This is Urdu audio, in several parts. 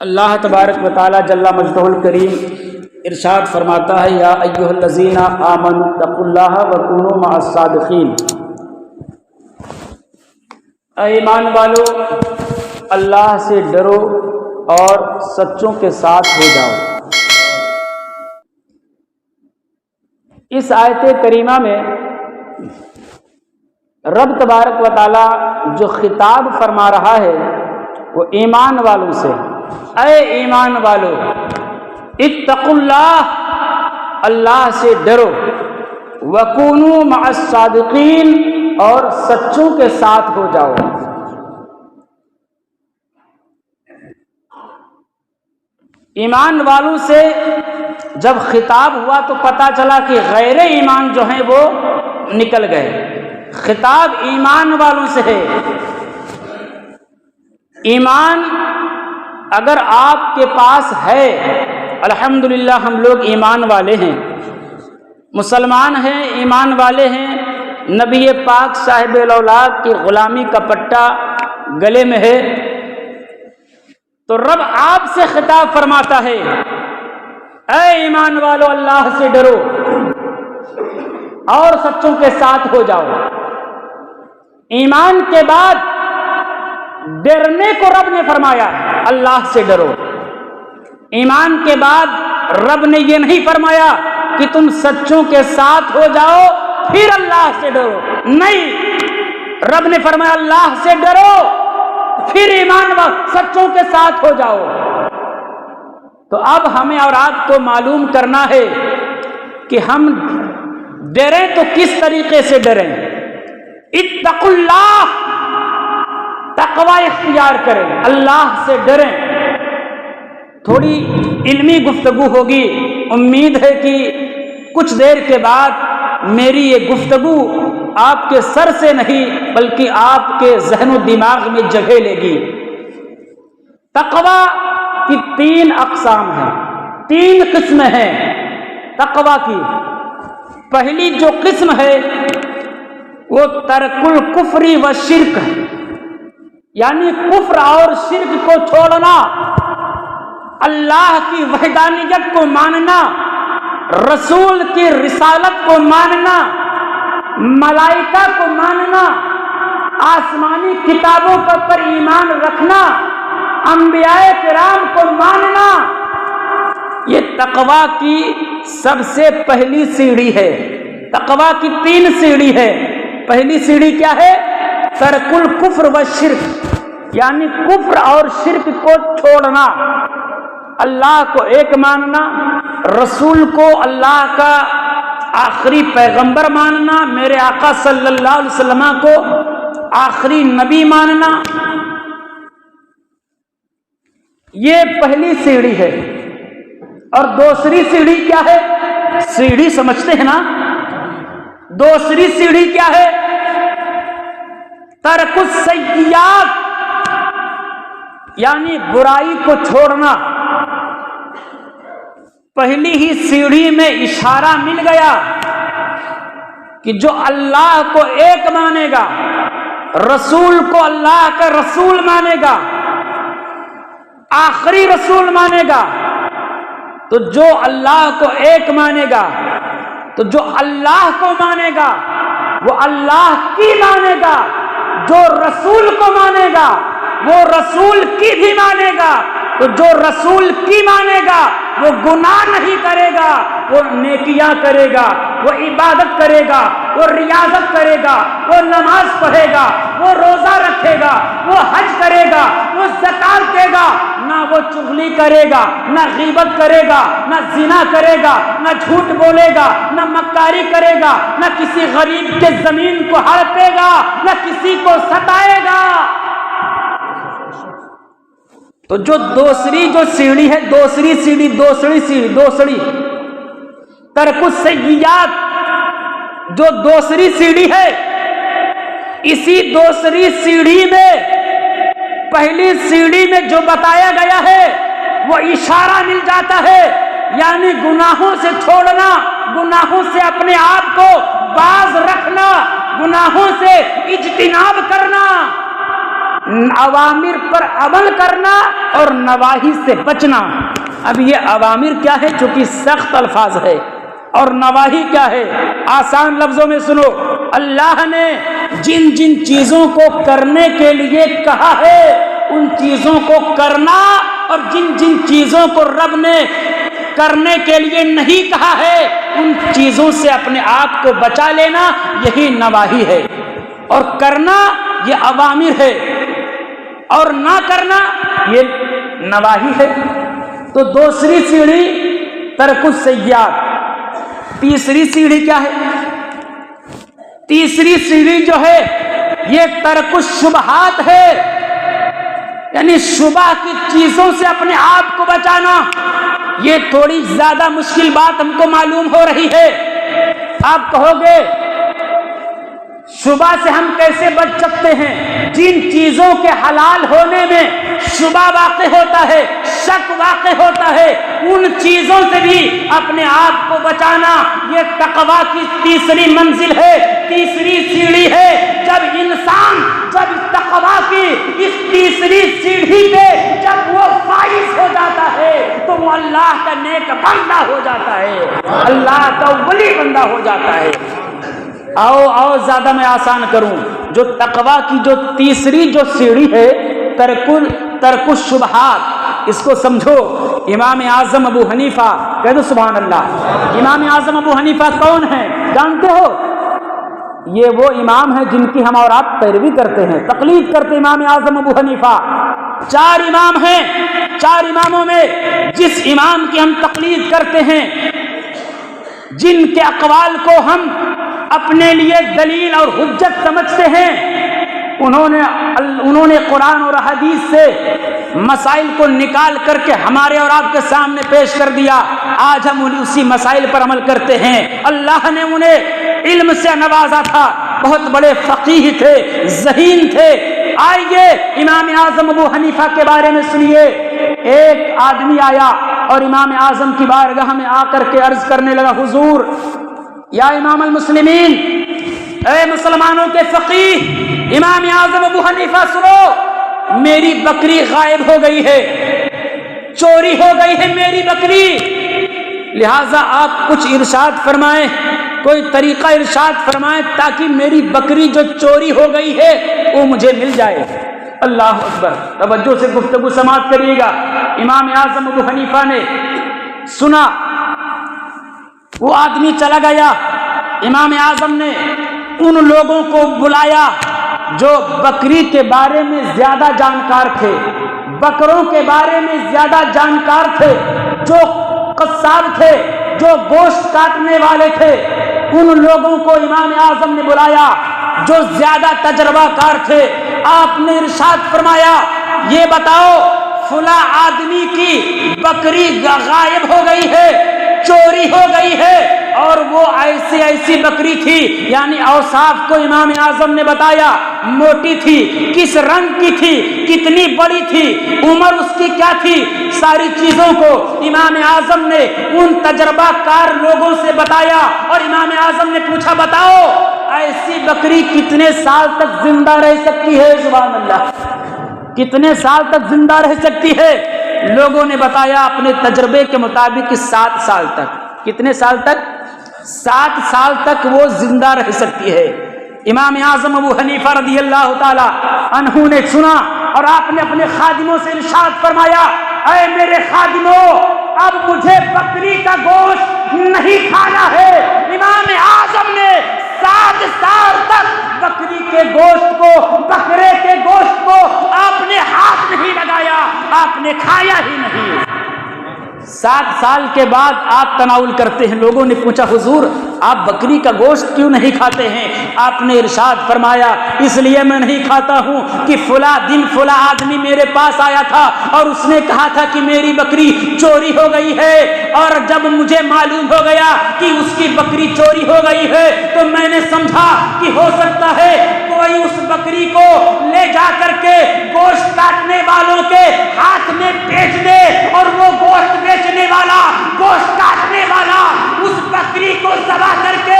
اللہ تبارک و تعالی جل مجدہ الکریم ارشاد فرماتا ہے یا ایھا الذین آمنوا اتقوا اللہ وکونوا مع الصادقین، اے ایمان والو اللہ سے ڈرو اور سچوں کے ساتھ ہو جاؤ۔ اس آیت کریمہ میں رب تبارک و تعالی جو خطاب فرما رہا ہے وہ ایمان والوں سے، اے ایمان والو اتقوا اللہ، اللہ سے ڈرو، وکونوا مع الصادقین، اور سچوں کے ساتھ ہو جاؤ۔ ایمان والوں سے جب خطاب ہوا تو پتہ چلا کہ غیر ایمان جو ہیں وہ نکل گئے، خطاب ایمان والوں سے ہے۔ ایمان اگر آپ کے پاس ہے، الحمدللہ ہم لوگ ایمان والے ہیں، مسلمان ہیں، ایمان والے ہیں، نبی پاک صاحب الاولاد کی غلامی کا پٹا گلے میں ہے، تو رب آپ سے خطاب فرماتا ہے اے ایمان والو اللہ سے ڈرو اور سچوں کے ساتھ ہو جاؤ۔ ایمان کے بعد ڈرنے کو رب نے فرمایا اللہ سے ڈرو۔ ایمان کے بعد رب نے یہ نہیں فرمایا کہ تم سچوں کے ساتھ ہو جاؤ پھر اللہ سے ڈرو، نہیں، رب نے فرمایا اللہ سے ڈرو پھر ایمان سچوں کے ساتھ ہو جاؤ۔ تو اب ہمیں اور آپ کو معلوم کرنا ہے کہ ہم ڈریں تو کس طریقے سے ڈریں۔ اتقوا اللہ، تقوی اختیار کریں، اللہ سے ڈریں۔ تھوڑی علمی گفتگو ہوگی، امید ہے کہ کچھ دیر کے بعد میری یہ گفتگو آپ کے سر سے نہیں بلکہ آپ کے ذہن و دماغ میں جگہ لے گی۔ تقوی کی 3 اقسام ہیں، 3 قسمیں ہیں تقوی کی۔ پہلی جو قسم ہے وہ ترک الکفر و شرک ہے، یعنی کفر اور شرک کو چھوڑنا، اللہ کی وحدانیت کو ماننا، رسول کی رسالت کو ماننا، ملائکہ کو ماننا، آسمانی کتابوں پر ایمان رکھنا، انبیاء کرام کو ماننا، یہ تقوی کی سب سے پہلی سیڑھی ہے۔ تقوی کی 3 سیڑھی ہے۔ پہلی سیڑھی کیا ہے؟ ترک الکفر و شرک، یعنی کفر اور شرک کو چھوڑنا، اللہ کو ایک ماننا، رسول کو اللہ کا آخری پیغمبر ماننا، میرے آقا صلی اللہ علیہ وسلم کو آخری نبی ماننا، یہ پہلی سیڑھی ہے۔ اور دوسری سیڑھی کیا ہے؟ سیڑھی سمجھتے ہیں نا؟ دوسری سیڑھی کیا ہے؟ ترک السیئات، یعنی برائی کو چھوڑنا۔ پہلی ہی سیڑھی میں اشارہ مل گیا کہ جو اللہ کو ایک مانے گا، رسول کو اللہ کا رسول مانے گا، آخری رسول مانے گا، تو جو اللہ کو ایک مانے گا، تو جو اللہ کو مانے گا وہ اللہ کی مانے گا، جو رسول کو مانے گا وہ رسول کی بھی مانے گا، تو جو رسول کی مانے گا وہ گناہ نہیں کرے گا، وہ نیکیاں کرے گا، وہ عبادت کرے گا، وہ ریاضت کرے گا، وہ نماز پڑھے گا، وہ روزہ رکھے گا، وہ حج کرے گا، وہ زکات دے گا، نہ وہ چغلی کرے گا، نہ غیبت کرے گا، نہ زنا کرے گا، نہ جھوٹ بولے گا، نہ مکاری کرے گا، نہ کسی غریب کے زمین کو ہڑپے گا، نہ کسی کو ستائے گا۔ تو جو دوسری جو سیڑھی ہے، دوسری سیڑھی ترک السیئات، جو دوسری سیڑھی ہے، اسی دوسری سیڑھی میں پہلی سیڑھی میں جو بتایا گیا ہے وہ اشارہ مل جاتا ہے، یعنی گناہوں سے چھوڑنا، گناہوں سے اپنے آپ کو باز رکھنا، گناہوں سے اجتناب کرنا، اوامر پر عمل کرنا اور نواہی سے بچنا۔ اب یہ اوامر کیا ہے؟ چونکہ سخت الفاظ ہے، اور نواہی کیا ہے؟ آسان لفظوں میں سنو، اللہ نے جن جن چیزوں کو کرنے کے لیے کہا ہے ان چیزوں کو کرنا، اور جن جن چیزوں کو رب نے کرنے کے لیے نہیں کہا ہے ان چیزوں سے اپنے آپ کو بچا لینا، یہی نواہی ہے۔ اور کرنا یہ اوامر ہے، اور نہ کرنا یہ نواہی ہے۔ تو دوسری سیڑھی ترک السیئات، تیسری سیڑھی کیا ہے؟ تیسری سیڑھی جو ہے یہ ترک الشبہات ہے، یعنی شبہ کی چیزوں سے اپنے آپ کو بچانا۔ یہ تھوڑی زیادہ مشکل بات ہم کو معلوم ہو رہی ہے۔ آپ کہو گے شبہ سے ہم کیسے بچ سکتے ہیں؟ جن چیزوں کے حلال ہونے میں شبہ واقع ہوتا ہے، شک واقع ہوتا ہے، ان چیزوں سے بھی اپنے آپ کو بچانا، یہ تقویٰ کی تیسری منزل ہے، تیسری سیڑھی ہے۔ جب تقویٰ کی اس تیسری سیڑھی پہ جب وہ فائز ہو جاتا ہے تو وہ اللہ کا نیک بندہ ہو جاتا ہے، اللہ کا ولی بندہ ہو جاتا ہے۔ آؤ زیادہ میں آسان کروں، جو تقویٰ کی جو تیسری جو سیڑھی ہے ترک الشبہات، اس کو سمجھو۔ امام اعظم ابو حنیفہ، کہہ دو سبحان اللہ۔ امام اعظم ابو حنیفہ کون ہیں جانتے ہو؟ یہ وہ امام ہیں جن کی ہم اور آپ پیروی کرتے ہیں، تقلید کرتے ہیں۔ امام اعظم ابو حنیفہ 4 امام ہیں، 4 اماموں میں جس امام کی ہم تقلید کرتے ہیں، جن کے اقوال کو ہم اپنے لیے دلیل اور حجت سمجھتے ہیں، انہوں نے قرآن اور حدیث سے مسائل کو نکال کر کے ہمارے اور آپ کے سامنے پیش کر دیا۔ آج ہم اسی مسائل پر عمل کرتے ہیں۔ اللہ نے انہیں علم سے نوازا تھا، بہت بڑے فقیہ تھے، ذہین تھے۔ آئیے امام اعظم ابو حنیفہ کے بارے میں سنیے۔ ایک آدمی آیا اور امام اعظم کی بارگاہ میں آ کر کے عرض کرنے لگا، حضور یا امام المسلمین، اے مسلمانوں کے فقیہ امام اعظم ابو حنیفہ، سنو، میری بکری غائب ہو گئی ہے، چوری ہو گئی ہے میری بکری، لہذا آپ کچھ ارشاد فرمائیں، کوئی طریقہ ارشاد فرمائیں تاکہ میری بکری جو چوری ہو گئی ہے وہ مجھے مل جائے۔ اللہ اکبر، توجہ سے گفتگو سماعت کریے گا۔ امام اعظم ابو حنیفہ نے سنا، وہ آدمی چلا گیا۔ امام اعظم نے ان لوگوں کو بلایا جو بکری کے بارے میں زیادہ جانکار تھے، بکروں کے بارے میں زیادہ جانکار تھے، جو قصاب تھے، جو گوشت کاٹنے والے تھے، ان لوگوں کو امام اعظم نے بلایا جو زیادہ تجربہ کار تھے۔ آپ نے ارشاد فرمایا، یہ بتاؤ فلاں آدمی کی بکری غائب ہو گئی ہے، چوری ہو گئی ہے، اور وہ ایسی بکری تھی، یعنی اوصاف کو امام اعظم نے بتایا، موٹی تھی، کس رنگ کی تھی، کتنی بڑی تھی، عمر اس کی کیا تھی، ساری چیزوں کو امام اعظم نے ان تجربہ کار لوگوں سے بتایا۔ اور امام اعظم نے پوچھا، بتاؤ ایسی بکری کتنے سال تک زندہ رہ سکتی ہے؟ سبحان اللہ، کتنے سال تک زندہ رہ سکتی ہے؟ لوگوں نے بتایا اپنے تجربے کے مطابق 7 سال تک۔ کتنے سال تک؟ 7 سال تک وہ زندہ رہ سکتی ہے۔ امام اعظم ابو حنیفہ رضی اللہ تعالی عنہ نے سنا اور آپ نے اپنے خادموں سے ارشاد فرمایا، اے میرے خادموں، اب مجھے بکری کا گوشت نہیں کھانا ہے۔ امام اعظم نے 7 سال تک بکری کے گوشت کو، بکرے کے گوشت کو آپ نے ہاتھ نہیں لگایا، آپ نے کھایا ہی نہیں۔ 7 سال کے بعد آپ تناول کرتے ہیں۔ لوگوں نے پوچھا، حضور آپ بکری کا گوشت کیوں نہیں کھاتے ہیں؟ آپ نے ارشاد فرمایا، اس لیے میں نہیں کھاتا ہوں کہ فلاں دن فلاں آدمی میرے پاس آیا تھا اور اس نے کہا تھا کہ میری بکری چوری ہو گئی ہے، اور جب مجھے معلوم ہو گیا کہ اس کی بکری چوری ہو گئی ہے تو میں نے سمجھا کہ ہو سکتا ہے کوئی اس بکری کو لے جا کر کے گوشت کاٹنے والوں کے ہاتھ میں بیچ دے، اور وہ گوشت بیچنے والا، گوشت کاٹنے والا اس بکری کو ذبح کر کے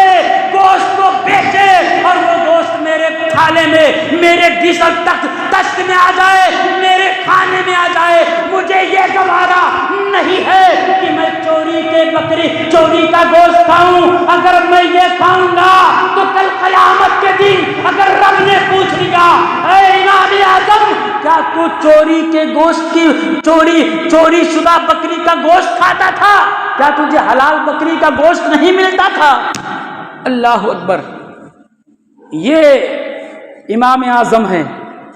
گوشت کو بیچے، اور وہ گوشت میرے تھالے میں، میرے ڈش اور تخت میں آ لیا، اے امام اعظم کیا تو چوری کے گوشت کی چوری شدہ بکری کا گوشت کھاتا تھا؟ کیا تجھے حلال بکری کا گوشت نہیں ملتا تھا؟ اللہ اکبر، یہ امام اعظم ہیں،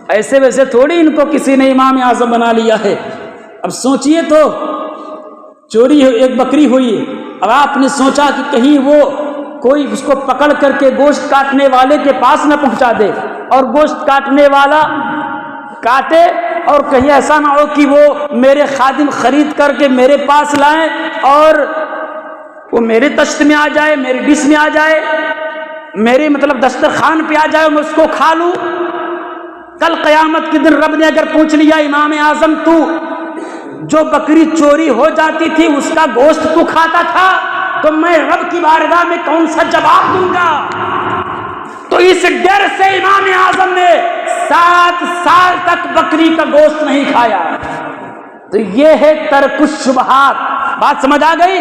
ایسے ویسے تھوڑی ان کو کسی نے امام اعظم بنا لیا ہے۔ اب سوچئے تو، چوری ایک بکری ہوئی، اب آپ نے سوچا کہ کہیں وہ کوئی اس کو پکڑ کر کے گوشت کاٹنے والے کے پاس نہ پہنچا دے، اور گوشت کاٹنے والا کاٹے اور کہیں ایسا نہ ہو کہ وہ میرے خادم خرید کر کے میرے پاس لائیں اور وہ میرے تشت میں آ جائے، میری ڈش میں آ جائے، میرے مطلب دسترخوان پہ آ جائے اور میں اس کو کھا لوں۔ کل قیامت کے دن رب نے اگر پوچھ لیا امام اعظم تو جو بکری چوری ہو جاتی تھی اس کا گوشت تو کھاتا تھا، تو میں رب کی بارگاہ میں کون سا جواب دوں گا؟ تو اس ڈر سے امام اعظم نے 7 سال تک بکری کا گوشت نہیں کھایا۔ تو یہ ہے ترک الشبہات، بات سمجھ آ گئی؟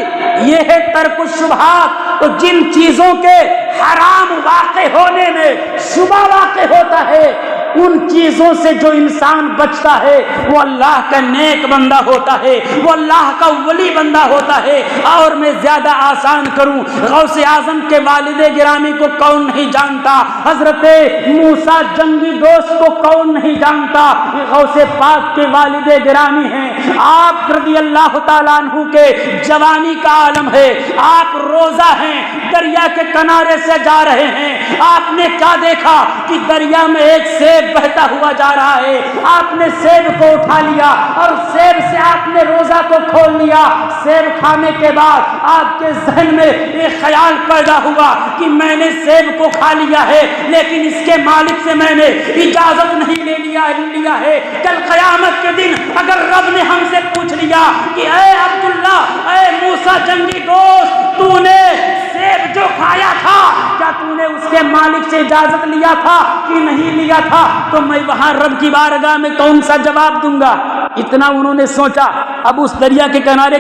یہ ہے ترک الشبہات۔ تو جن چیزوں کے حرام واقع ہونے میں شبہ واقع ہوتا ہے، ان چیزوں سے جو انسان بچتا ہے وہ اللہ کا نیک بندہ ہوتا ہے، وہ اللہ کا ولی بندہ ہوتا ہے۔ اور میں زیادہ آسان کروں، غوث اعظم کے والد گرامی کو کون نہیں جانتا؟ حضرت موسیٰ جنگی دوست کو کون نہیں جانتا؟ یہ غوث پاک کے والد گرامی ہیں۔ آپ رضی اللہ تعالیٰ عنہ کے جوانی کا عالم ہے، آپ روزہ ہیں، دریا کے کنارے سے جا رہے ہیں، آپ نے کیا دیکھا کہ دریا میں ایک سیب بہتا ہوا جا رہا ہے، آپ نے سیب کو اٹھا لیا اور سیب سے آپ نے روزہ کو کھول لیا۔ سیب کھانے کے بعد آپ کے ذہن میں ایک خیال پیدا ہوا کہ میں نے سیب کو کھا لیا ہے، لیکن اس کے مالک سے میں نے اجازت نہیں لیا ہے۔ کل قیامت کے دن اگر رب نے ہم سے پوچھ لیا کہ اے عبداللہ، اے موسیٰ جنگی دوست، تو نے سیب جو کھایا تھا کیا تو نے اس کے مالک سے اجازت لیا تھا کہ نہیں لیا تھا؟ تو میں وہاں رب کی بارگاہ میں کون سا جواب دوں گا؟ اتنا انہوں نے سوچا۔ اب اس دریا کے کنارے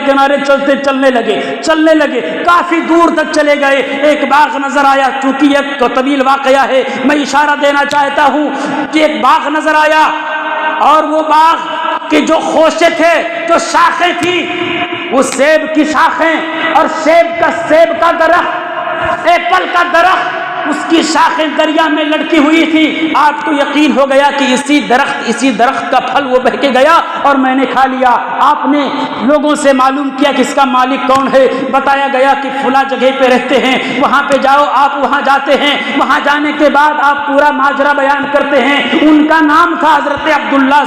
چلنے لگے، کافی دور تک چلے گئے۔ ایک باغ نظر آیا، چونکہ یہ تو طویل واقعہ ہے، میں اشارہ دینا چاہتا ہوں کہ ایک باغ نظر آیا، اور وہ باغ کے جو خوشے تھے، جو شاخیں تھی، وہ سیب کی شاخیں، اور سیب کا درخت، ایپل کا درخت، اس کی شاخیں دریا میں لڑکی ہوئی تھی۔ آپ کو یقین ہو گیا کہ اسی درخت کا پھل وہ بہ کے گیا اور میں نے کھا لیا۔ آپ نے لوگوں سے معلوم کیا کہ اس کا مالک کون ہے، بتایا گیا کہ فلاں جگہ پہ رہتے ہیں، وہاں پہ جاؤ۔ آپ وہاں جاتے ہیں، وہاں جانے کے بعد آپ پورا ماجرا بیان کرتے ہیں۔ ان کا نام تھا حضرت عبداللہ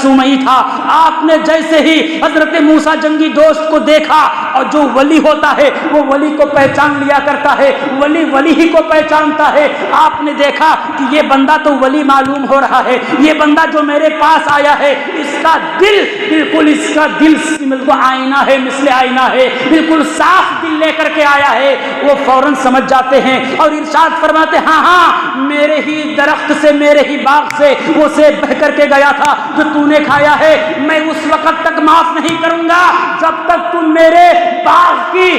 سومئی تھا۔ آپ نے جیسے ہی حضرت موسیٰ جنگی دوست کو دیکھا، اور جو ولی ہوتا ہے وہ ولی کو پہچان لیا کرتا ہے، ولی ہی کو پہچانتا ہے۔ آپ نے دیکھا کہ یہ بندہ تو ولی معلوم ہو رہا ہے، یہ بندہ جو میرے پاس آیا ہے، اس کا دل آئینہ ہے، مثل آئینہ ہے، بالکل صاف دل لے کر کے آیا ہے۔ وہ فوراً سمجھ جاتے ہیں اور ارشاد فرماتے، ہاں میرے ہی درخت سے، میرے ہی باغ سے وہ سیب بہ کر کے گیا تھا جو تو نے کھایا ہے۔ میں اس وقت تک معاف نہیں کروں گا جب تک تم میرے باغ کی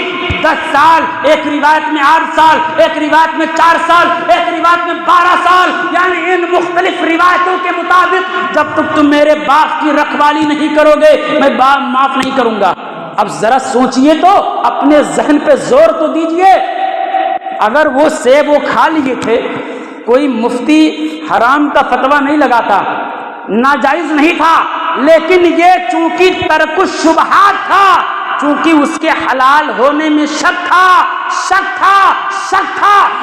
10 سال، ایک روایت میں 8 سال، ایک روایت میں 4 سال، ایک روایت میں 12 سال، یعنی ان مختلف روایتوں کے مطابق جب تک تم میرے باغ کی رکھوالی نہیں کرو گے میں معاف نہیں کروں گا۔ اب ذرا سوچئے تو، اپنے ذہن پہ زور تو دیجئے۔ اگر وہ سیب وہ کھا لیے تھے، کوئی مفتی حرام کا فتویٰ نہیں لگاتا، ناجائز نہیں تھا، لیکن یہ چونکہ ترک الشبہات تھا، چونکہ اس کے حلال ہونے میں شک تھا،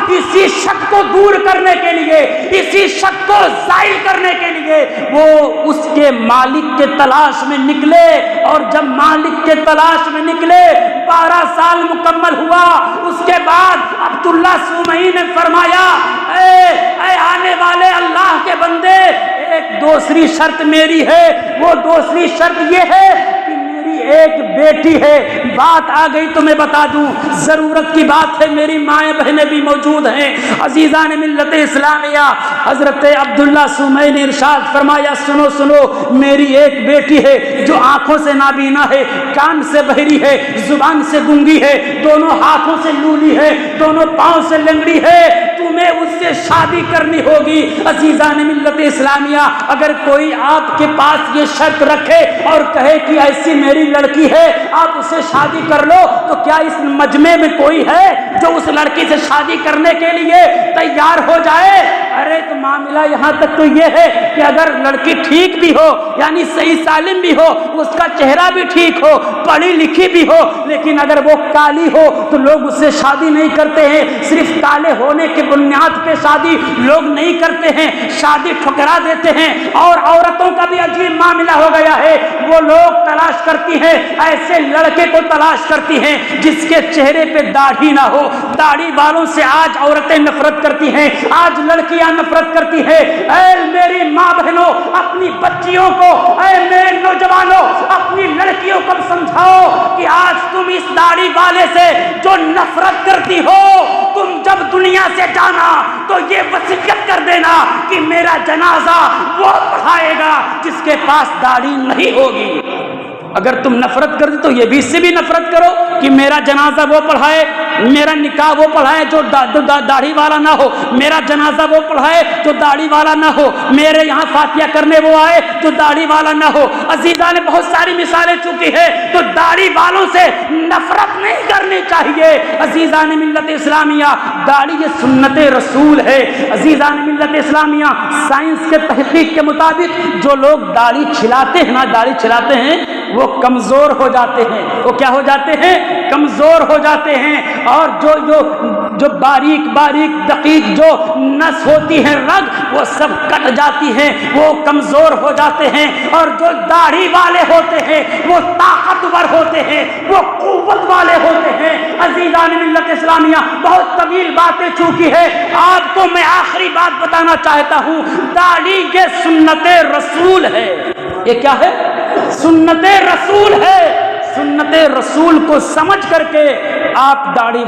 اسی شک کو دور کرنے کے لیے، اسی شک کو زائل کرنے کے لیے وہ اس کے مالک کے تلاش میں نکلے، اور جب مالک کے تلاش میں نکلے 12 سال مکمل ہوا۔ اس کے بعد عبداللہ سومئی نے فرمایا، اے آنے والے اللہ کے بندے، ایک دوسری شرط میری ہے، وہ دوسری شرط یہ ہے کہ میری ایک بیٹی ہے۔ بات آ گئی تو میں بتا دوں، ضرورت کی بات ہے، میری مائیں بہنیں بھی موجود ہیں، عزیزان ملت اسلامیہ۔ حضرت عبداللہ سومئی نے ارشاد فرمایا، سنو، میری ایک بیٹی ہے جو آنکھوں سے نابینا ہے، کان سے بہری ہے، زبان سے گونگی ہے، دونوں ہاتھوں سے لولی ہے، دونوں پاؤں سے لنگڑی ہے، تمہیں اس سے شادی کرنی ہوگی۔ عزیزان ملت اسلامیہ، اگر کوئی آپ کے پاس یہ شرط رکھے اور کہے کہ ایسی میری لڑکی ہے آپ اسے شادی کر لو، تو کیا اس مجمع میں کوئی ہے جو اس لڑکی سے شادی کرنے کے لیے تیار ہو جائے؟ ارے تو معاملہ یہاں تک تو یہ ہے کہ اگر لڑکی ٹھیک بھی ہو، یعنی صحیح سالم بھی ہو، اس کا چہرہ بھی ٹھیک ہو، پڑھی لکھی بھی ہو، لیکن اگر وہ کالی ہو تو لوگ اس سے شادی نہیں کرتے ہیں۔ صرف کالے ہونے کے بنیاد پہ شادی لوگ نہیں کرتے ہیں، شادی ٹھکرا دیتے ہیں۔ اور عورتوں کا بھی عجیب معاملہ ہو گیا ہے، وہ لوگ تلاش کرتی ہیں، ایسے لڑکے کو تلاش کرتی ہیں جس کے چہرے پہ داڑھی نہ ہو۔ داڑھی والوں سے آج عورتیں نفرت کرتی ہیں، آج لڑکیاں نفرت کرتی ہیں۔ اے میری ماں بہنوں، اپنی بچیوں کو، اے میرے نوجوانوں، اپنی لڑکیوں کو سمجھاؤ کہ آج تم اس داڑھی والے سے جو نفرت کرتی ہو، تم جب دنیا سے جانا تو یہ وصیت کر دینا کہ میرا جنازہ وہ پڑھائے گا جس کے پاس داڑھی نہیں ہوگی۔ اگر تم نفرت کر دی تو یہ بھی اس سے بھی نفرت کرو کہ میرا جنازہ وہ پڑھائے، میرا نکاح وہ پڑھائے جو داڑھی والا نہ ہو، میرا جنازہ وہ پڑھائے جو داڑھی والا نہ ہو، میرے یہاں فاتحہ کرنے وہ آئے جو داڑھی والا نہ ہو۔ عزیزان نے بہت ساری مثالیں چکی ہے، تو داڑھی والوں سے نفرت نہیں کرنی چاہیے۔ عزیزان ملت اسلامیہ، داڑھی یہ سنت رسول ہے۔ عزیزان ملت اسلامیہ، سائنس کے تحقیق کے مطابق جو لوگ داڑھی چھلاتے ہیں نا، داڑھی چھلاتے ہیں، وہ کمزور ہو جاتے ہیں۔ وہ کیا ہو جاتے ہیں؟ کمزور ہو جاتے ہیں۔ اور جو باریک باریک دقیق جو نس ہوتی ہے، رگ، وہ سب کٹ جاتی ہیں، وہ کمزور ہو جاتے ہیں۔ اور جو داڑھی والے ہوتے ہیں وہ طاقتور ہوتے ہیں، وہ قوت والے ہوتے ہیں۔ عزیزان ملت اسلامیہ، بہت طویل باتیں چونکی ہے، آپ کو میں آخری بات بتانا چاہتا ہوں، داڑھی یہ سنت رسول ہے۔ یہ کیا ہے؟ سنت رسول ہے۔ سنت رسول کو سمجھ کر کے آپ داڑھی